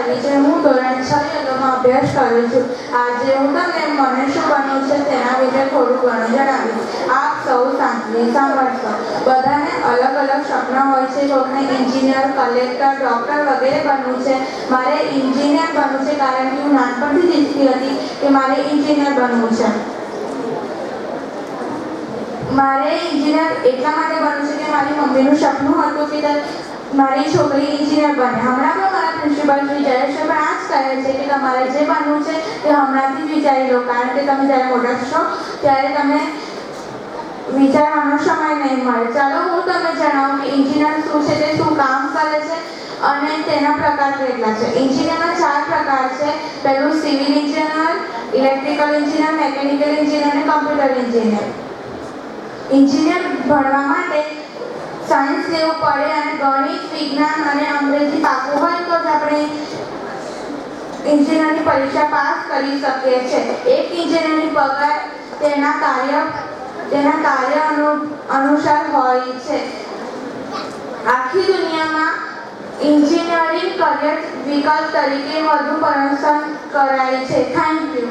સાલ્વી છે. હું ધોરણ 6 માં અભ્યાસ કરું છું. આજે હું તમને મને શું બનવું છે તેના વિશે થોડું ઘણું જણાવીશ. આપ સૌ સાંભળશો. બધાને અલગ અલગ સપના હોય છે. કોઈને એન્જિનિયર, કલેક્ટર, ડૉક્ટર વગેરે બનવું છે. મારે એન્જિનિયર બનવું છે કારણ કે હું નાનપણથી જ ઈચ્છતી હતી કે મારે એન્જિનિયર બનવું છે. મારે એન્જિનિયર એટલા માટે બનવું છે કે મારી મમ્મીનું સપનું હતું કે મારી છોકરી એન્જિનિયર બને. હમણાં પણ મારા પ્રિન્સિપલ વિચારે છે, પણ આ જ કહે છે કે તમારે જે બનવું છે તે હમણાંથી જ વિચારી લો, કારણ કે તમે જ્યારે મોટા થશો ત્યારે તમે વિચારવાનો સમય નહીં મળે. ચાલો હું તમને જણાવું કે એન્જિનિયર શું છે, તે શું કામ કરે છે અને તેના પ્રકાર કેટલા છે. એન્જિનિયરના 4 પ્રકાર છે. પહેલું civil engineer, electrical engineer, mechanical engineer અને કમ્પ્યુટર એન્જિનિયર. એન્જિનિયર ભણવા માટે સાયન્સ લેવું પડે અને ગણિત, વિજ્ઞાન અને અંગ્રેજી પાકું હોય તો જ આપણે એન્જિનિયરની પરીક્ષા પાસ કરી શકીએ છીએ. એક એન્જિનિયરની પગાર તેના કાર્ય અનુસાર હોય છે. આખી દુનિયામાં એન્જિનિયરિંગ કરિયર વિકલ્પ તરીકે વધુ પસંદ કરાય છે. Thank you.